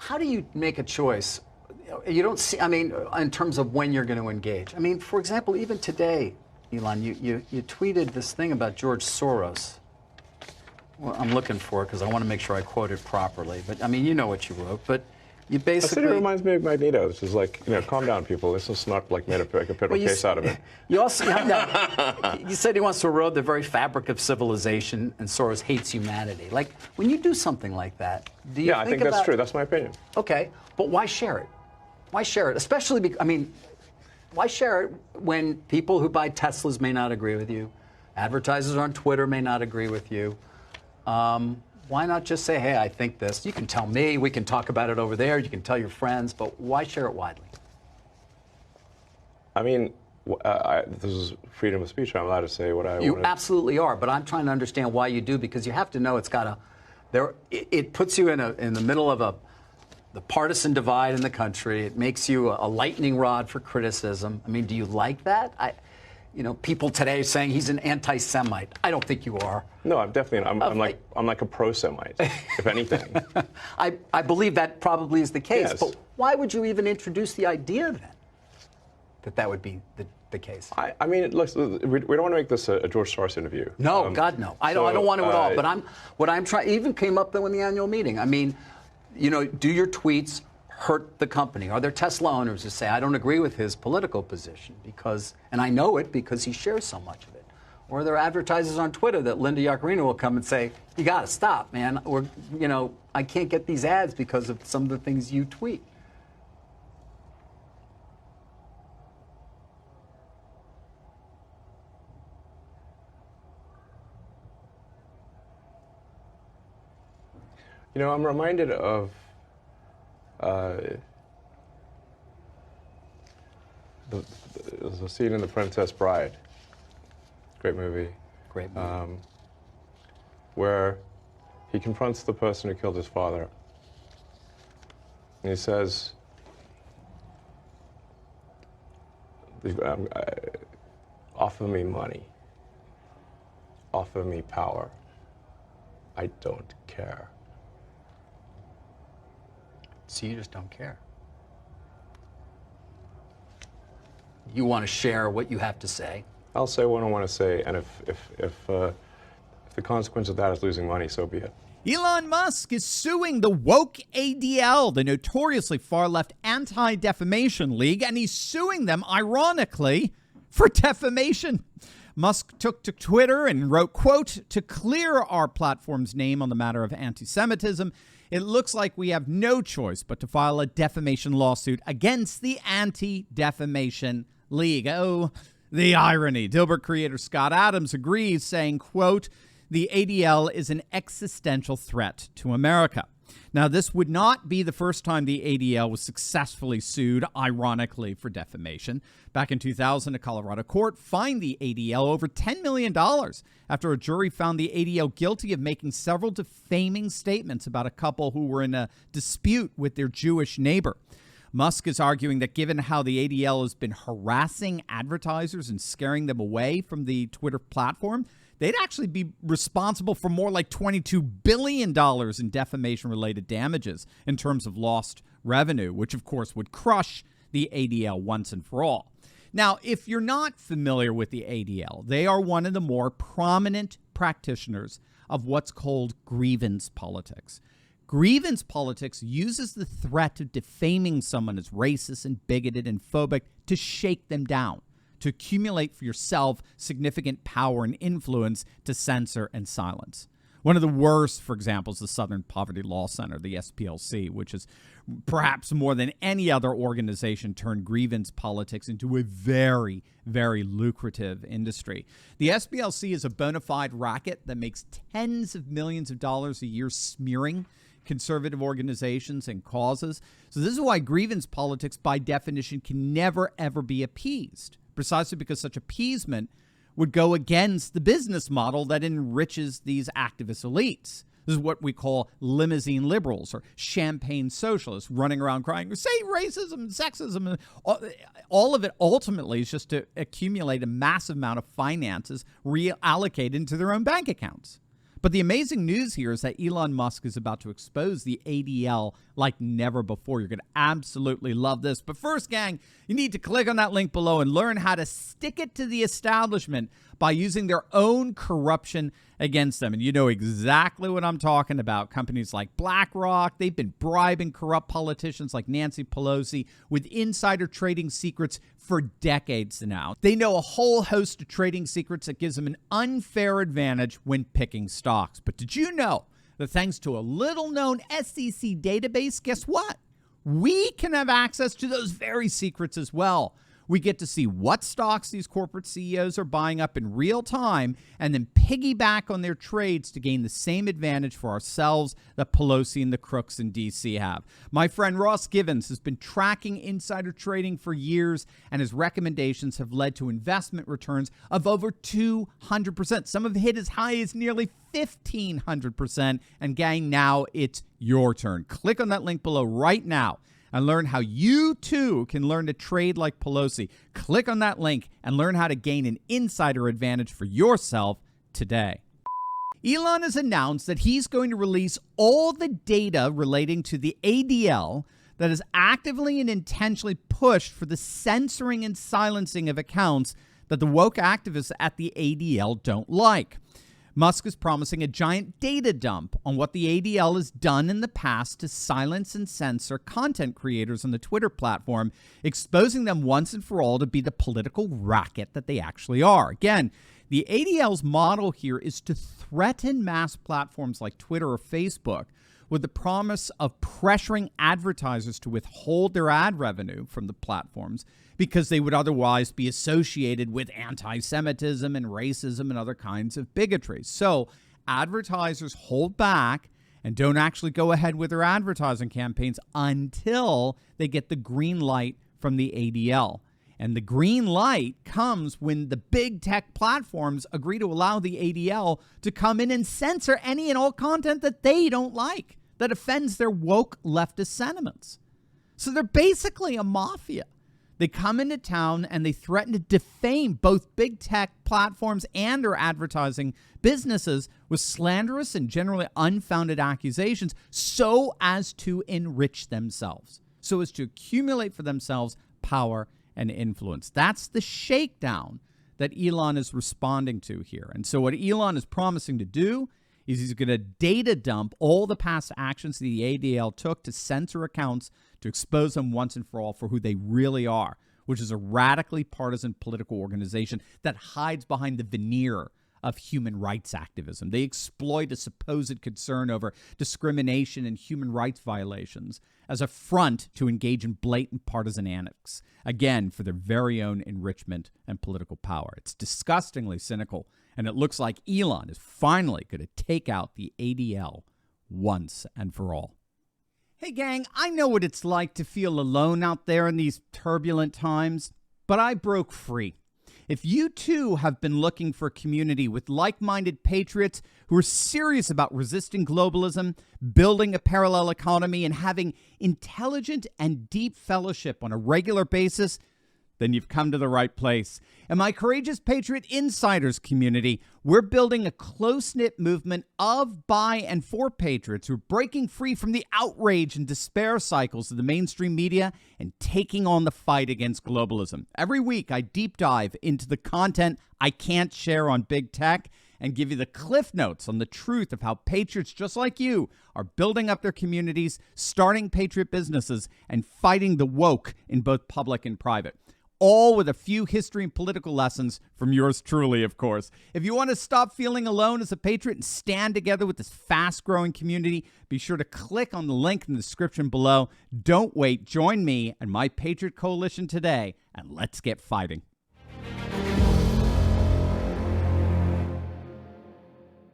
how do you make a choice? You don't see, I mean, in terms of when you're going to engage. I mean, for example, even today, Elon, you tweeted this thing about George Soros. Well, I'm looking for it because I want to make sure I quote it properly. But, I mean, you know what you wrote. But you basically... It reminds me of Magneto. It's just like, calm down, people. This is not like made a federal case out of it. You also... you said he wants to erode the very fabric of civilization, and Soros hates humanity. Like, when you do something like that, do you I think that's true. That's my opinion. Okay, but why share it? Why share it? Especially, why share it when people who buy Teslas may not agree with you, advertisers on Twitter may not agree with you? Why not just say, hey, I think this. You can tell me. We can talk about it over there. You can tell your friends. But why share it widely? I mean, this is freedom of speech. I'm allowed to say what I want. You absolutely are. But I'm trying to understand why you do, because you have to know it's got it puts you in the middle of the partisan divide in the country. It makes you a lightning rod for criticism. I mean, do you like that? People today saying he's an anti-Semite. I don't think you are. No, I'm definitely. I'm like a pro-Semite, if anything. I believe that probably is the case. Yes. But why would you even introduce the idea then that would be the case? I mean, look, we don't want to make this a George Soros interview. No, God, no. I don't want to at all. But what I'm trying even came up though in the annual meeting. I mean, do your tweets hurt the company? Are there Tesla owners who say, I don't agree with his political position and I know it because he shares so much of it? Or are there advertisers on Twitter that Linda Yaccarino will come and say, you got to stop, man. I can't get these ads because of some of the things you tweet. I'm reminded of the scene in The Princess Bride. Great movie. Great movie. Where he confronts the person who killed his father. And he says, offer me money. Offer me power. I don't care. So you just don't care. You want to share what you have to say. I'll say what I want to say, and if the consequence of that is losing money, so be it. Elon Musk is suing the woke ADL, the notoriously far-left Anti-Defamation League, and he's suing them, ironically, for defamation. Musk took to Twitter and wrote, quote, to clear our platform's name on the matter of anti-Semitism, it looks like we have no choice but to file a defamation lawsuit against the Anti-Defamation League. Oh, the irony. Dilbert creator Scott Adams agrees, saying, quote, the ADL is an existential threat to America. Now, this would not be the first time the ADL was successfully sued, ironically, for defamation. Back in 2000, a Colorado court fined the ADL over $10 million after a jury found the ADL guilty of making several defaming statements about a couple who were in a dispute with their Jewish neighbor. Musk is arguing that given how the ADL has been harassing advertisers and scaring them away from the Twitter platform, they'd actually be responsible for more like $22 billion in defamation-related damages in terms of lost revenue, which, of course, would crush the ADL once and for all. Now, if you're not familiar with the ADL, they are one of the more prominent practitioners of what's called grievance politics. Grievance politics uses the threat of defaming someone as racist and bigoted and phobic to shake them down, to accumulate for yourself significant power and influence to censor and silence. One of the worst, for example, is the Southern Poverty Law Center, the SPLC, which is perhaps more than any other organization turned grievance politics into a very, very lucrative industry. The SPLC is a bona fide racket that makes tens of millions of dollars a year smearing conservative organizations and causes. So this is why grievance politics, by definition, can never, ever be appeased, precisely because such appeasement would go against the business model that enriches these activist elites. This is what we call limousine liberals or champagne socialists running around crying, say racism, sexism. All of it ultimately is just to accumulate a massive amount of finances reallocated into their own bank accounts. But the amazing news here is that Elon Musk is about to expose the ADL like never before. You're going to absolutely love this. But first, gang, you need to click on that link below and learn how to stick it to the establishment by using their own corruption against them. And you know exactly what I'm talking about. Companies like BlackRock, they've been bribing corrupt politicians like Nancy Pelosi with insider trading secrets for decades now. They know a whole host of trading secrets that gives them an unfair advantage when picking stocks. But did you know that thanks to a little-known SEC database, guess what? We can have access to those very secrets as well. We get to see what stocks these corporate CEOs are buying up in real time and then piggyback on their trades to gain the same advantage for ourselves that Pelosi and the crooks in D.C. have. My friend Ross Grievance has been tracking insider trading for years, and his recommendations have led to investment returns of over 200%. Some have hit as high as nearly 1,500%. And gang, now it's your turn. Click on that link below right now and learn how you, too, can learn to trade like Pelosi. Click on that link and learn how to gain an insider advantage for yourself today. Elon has announced that he's going to release all the data relating to the ADL that is actively and intentionally pushed for the censoring and silencing of accounts that the woke activists at the ADL don't like. Musk is promising a giant data dump on what the ADL has done in the past to silence and censor content creators on the Twitter platform, exposing them once and for all to be the political racket that they actually are. Again, the ADL's model here is to threaten mass platforms like Twitter or Facebook with the promise of pressuring advertisers to withhold their ad revenue from the platforms because they would otherwise be associated with anti-Semitism and racism and other kinds of bigotry. So advertisers hold back and don't actually go ahead with their advertising campaigns until they get the green light from the ADL. And the green light comes when the big tech platforms agree to allow the ADL to come in and censor any and all content that they don't like, that offends their woke leftist sentiments. So they're basically a mafia. They come into town and they threaten to defame both big tech platforms and their advertising businesses with slanderous and generally unfounded accusations so as to enrich themselves, so as to accumulate for themselves power and influence. That's the shakedown that Elon is responding to here. And so what Elon is promising to do is he's going to data dump all the past actions the ADL took to censor accounts to expose them once and for all for who they really are, which is a radically partisan political organization that hides behind the veneer of human rights activism. They exploit a supposed concern over discrimination and human rights violations as a front to engage in blatant partisan antics, again, for their very own enrichment and political power. It's disgustingly cynical, and it looks like Elon is finally going to take out the ADL once and for all. Hey, gang, I know what it's like to feel alone out there in these turbulent times, but I broke free. If you, too, have been looking for a community with like-minded patriots who are serious about resisting globalism, building a parallel economy, and having intelligent and deep fellowship on a regular basis, then you've come to the right place. In my Courageous Patriot Insiders community, we're building a close-knit movement of, by, and for patriots who are breaking free from the outrage and despair cycles of the mainstream media and taking on the fight against globalism. Every week, I deep dive into the content I can't share on big tech and give you the cliff notes on the truth of how patriots just like you are building up their communities, starting patriot businesses, and fighting the woke in both public and private. All with a few history and political lessons from yours truly, of course. If you want to stop feeling alone as a patriot and stand together with this fast-growing community, be sure to click on the link in the description below. Don't wait. Join me and my Patriot Coalition today, and let's get fighting.